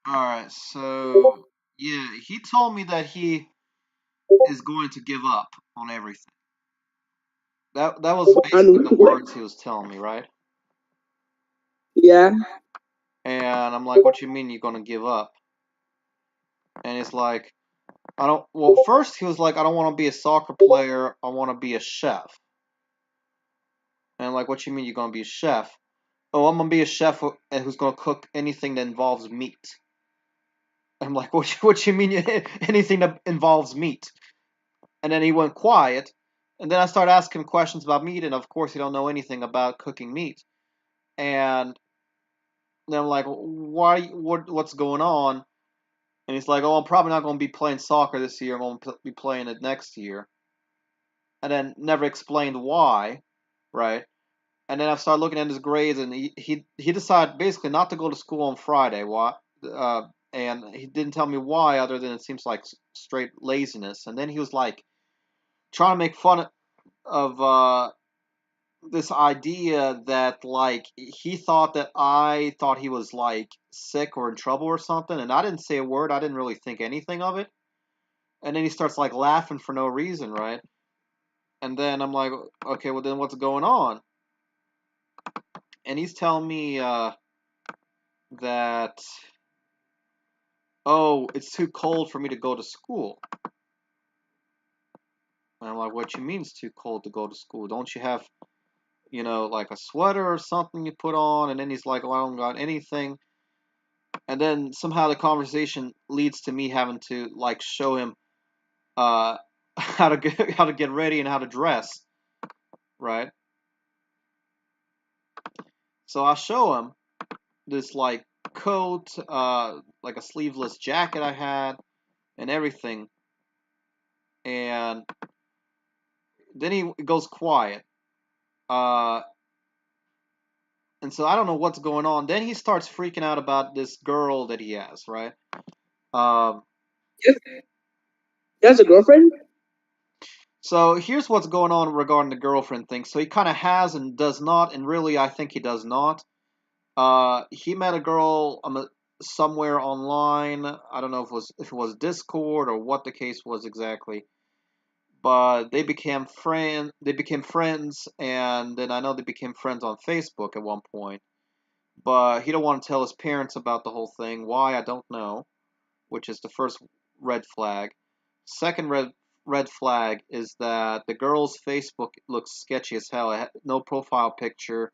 Alright, so yeah, he told me that he is going to give up on everything. That was basically And the words he was telling me, right? yeah, And I'm like, what you mean you're gonna give up? And it's like, I don't. Well, first he was like, I don't want to be a soccer player. I want to be a chef. And I'm like, what you mean you're gonna be a chef? Oh, I'm gonna be a chef who's gonna cook anything that involves meat. I'm like, what you mean anything that involves meat? And then he went quiet. And then I started asking him questions about meat, and of course he don't know anything about cooking meat. And then I'm like, why? What's going on? And he's like, oh, I'm probably not going to be playing soccer this year. I'm going to be playing it next year. And then never explained why, right? And then I started looking at his grades, and he decided basically not to go to school on Friday. Why? And he didn't tell me why, other than it seems like straight laziness. And then he was like trying to make fun of this idea that like he thought that I thought he was like sick or in trouble or something, and I didn't say a word. I didn't really think anything of it. And then he starts like laughing for no reason, right? And then I'm like, okay, well then what's going on? And he's telling me that, oh, it's too cold for me to go to school. And I'm like, what you mean it's too cold to go to school? Don't you have, like a sweater or something you put on? And then he's like, oh, I don't got anything. And then somehow the conversation leads to me having to like show him uh how to get ready and how to dress, right? So I show him this like coat, like a sleeveless jacket I had and everything, and then he goes quiet. Uh, and so I don't know what's going on. Then he starts freaking out about this girl that he has, right? Um, he has a girlfriend. so here's what's going on regarding the girlfriend thing. So he kind of has and does not, and really I think he does not. He met a girl somewhere online. I don't know if it was Discord or what the case was exactly, but they became friend. They became friends, and then I know they became friends on Facebook at one point. But he don't want to tell his parents about the whole thing. Why I don't know. Which is the first red flag. Second red flag is that the girl's Facebook looks sketchy as hell. It had no profile picture,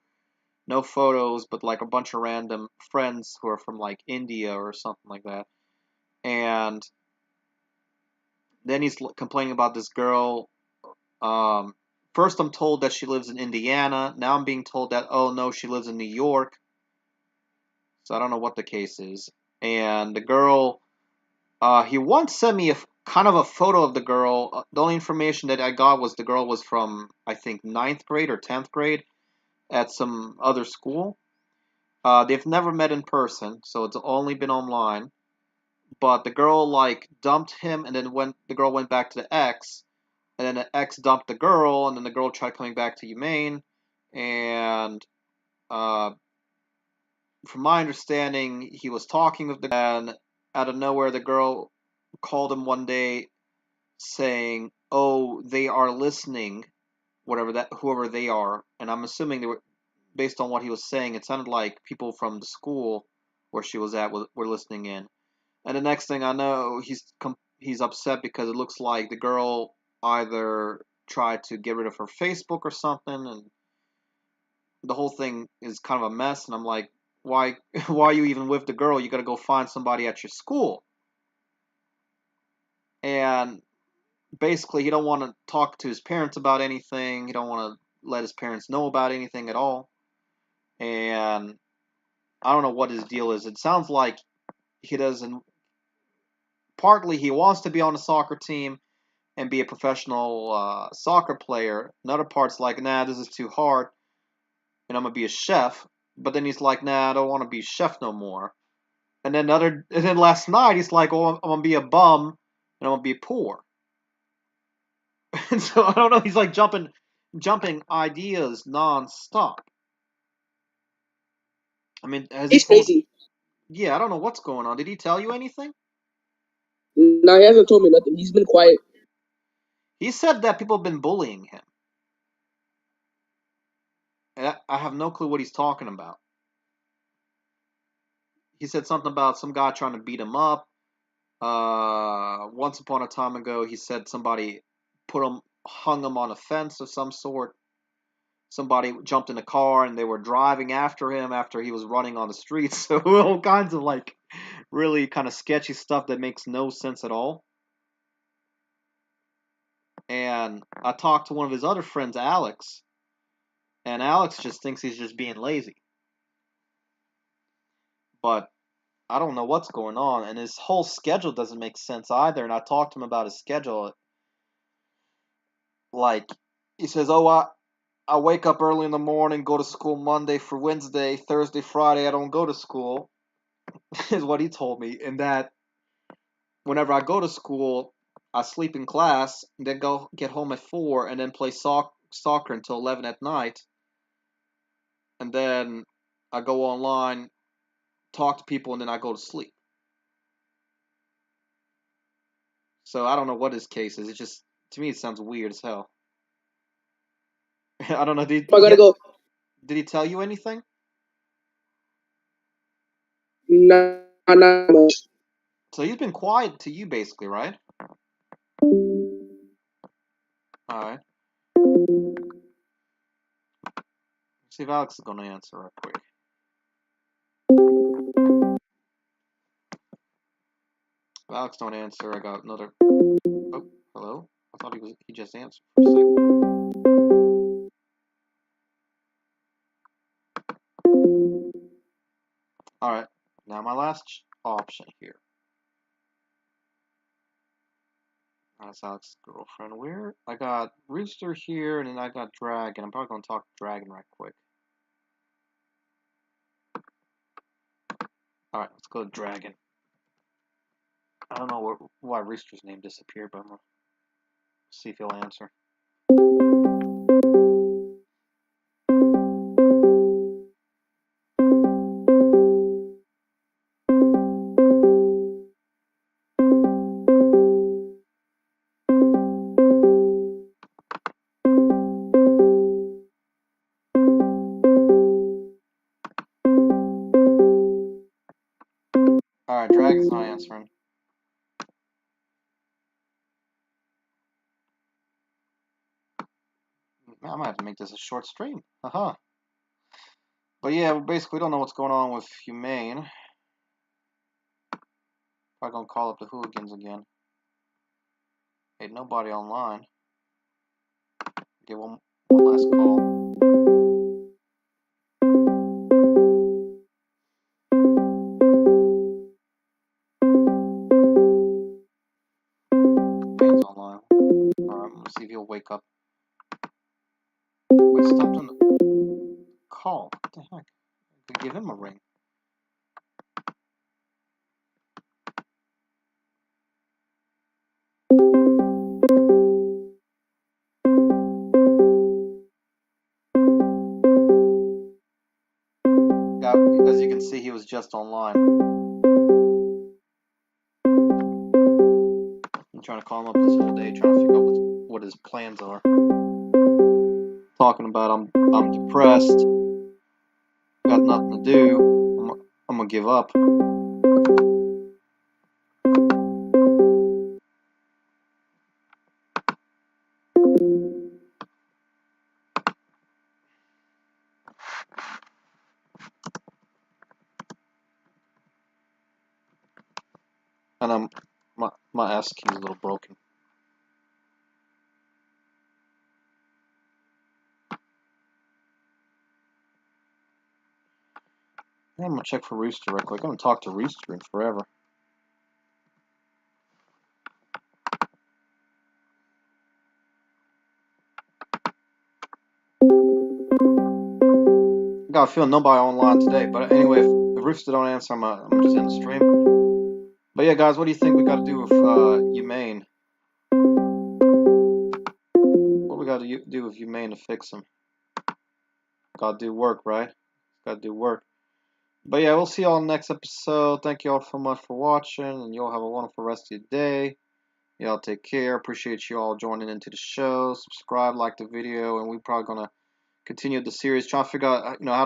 no photos, but like a bunch of random friends who are from like India or something like that. And then he's complaining about this girl. Um, First, I'm told that she lives in Indiana. Now I'm being told that, oh no, she lives in New York. So I don't know what the case is. And the girl, he once sent me a kind of a photo of the girl. The only information that I got was the girl was from, I think, ninth grade or 10th grade at some other school. They've never met in person, so it's only been online. But the girl like dumped him, and then when the girl went back to the ex, and then the ex dumped the girl, and then the girl tried coming back to Humane, and uh, from my understanding, he was talking with the girl, and out of nowhere, the girl called him one day saying, "Oh, they are listening, whoever they are," and I'm assuming they were based on what he was saying. It sounded like people from the school where she was at were listening in. And the next thing I know, he's upset because it looks like the girl either tried to get rid of her Facebook or something, and the whole thing is kind of a mess. And I'm like, why why are you even with the girl? You got to go find somebody at your school. And basically, he don't want to talk to his parents about anything. He don't want to let his parents know about anything at all. And I don't know what his deal is. It sounds like he doesn't. Partly, he wants to be on a soccer team and be a professional soccer player. Another part's like, nah, this is too hard, and I'm gonna be a chef. But then he's like, nah, I don't want to be a chef no more. And then last night he's like, oh, I'm gonna be a bum and I'm gonna be poor. And so I don't know. He's like jumping ideas nonstop. I mean, has he He's told? crazy. Yeah, I don't know what's going on. Did he tell you anything? No, he hasn't told me nothing. He's been quiet. He said that people have been bullying him. And I have no clue what he's talking about. He said something about some guy trying to beat him up. Once upon a time ago, he said somebody hung him on a fence of some sort. Somebody jumped in a car and they were driving after him after he was running on the streets. So all kinds of like really kind of sketchy stuff that makes no sense at all. And I talked to one of his other friends, Alex, and Alex just thinks he's just being lazy. But I don't know what's going on, and his whole schedule doesn't make sense either. And I talked to him about his schedule. Like, he says, "Oh, I wake up early in the morning, go to school Monday for Wednesday, Thursday, Friday, I don't go to school," is what he told me. And that whenever I go to school, I sleep in class, then go get home at 4, and then play soccer until 11 at night. And then I go online, talk to people, and then I go to sleep. So I don't know what his case is. It just, to me, it sounds weird as hell. I don't know. I gotta go. Did he tell you anything? Nah, not much. So he's been quiet to you, basically, right? All right. Let's see if Alex is gonna answer real quick. If Alex don't answer, I got another. Oh, hello. I thought he just answered for a second. All right. Now my last option here. That's Alex's girlfriend. Where I got Rooster here, and then I got Dragon. I'm probably gonna talk to Dragon right quick. All right, let's go to Dragon. I don't know why Rooster's name disappeared, but I'm gonna see if he'll answer. All right, Dragon's not answering. I might have to make this a short stream. Haha. But yeah, we basically don't know what's going on with Humane. Probably gonna call up the hooligans again. Hey, nobody online. Get one last call. Humane's online. Alright, I'm gonna see if he'll wake up. Wait, stopped on the call. What the heck? I could give him a ring. Yeah, as you can see, he was just online. I'm trying to call him up this whole day, trying to figure out what his plans are. Talking about I'm depressed, got nothing to do. I'm gonna give up. And my S key is a little broken. I'm gonna check for Rooster real quick. I haven't talked to Rooster in forever. I got a feeling nobody online today, but anyway, if Rooster don't answer, I'm gonna just end the stream. But yeah, guys, what do you think we got to do with Humane? What we got to do with Humane to fix him? Got to do work, right? Got to do work. But yeah, we'll see y'all next episode. Thank y'all so much for watching, and y'all have a wonderful rest of your day. Y'all take care. Appreciate you all joining into the show. Subscribe, like the video, and we're probably gonna continue the series, trying to figure out how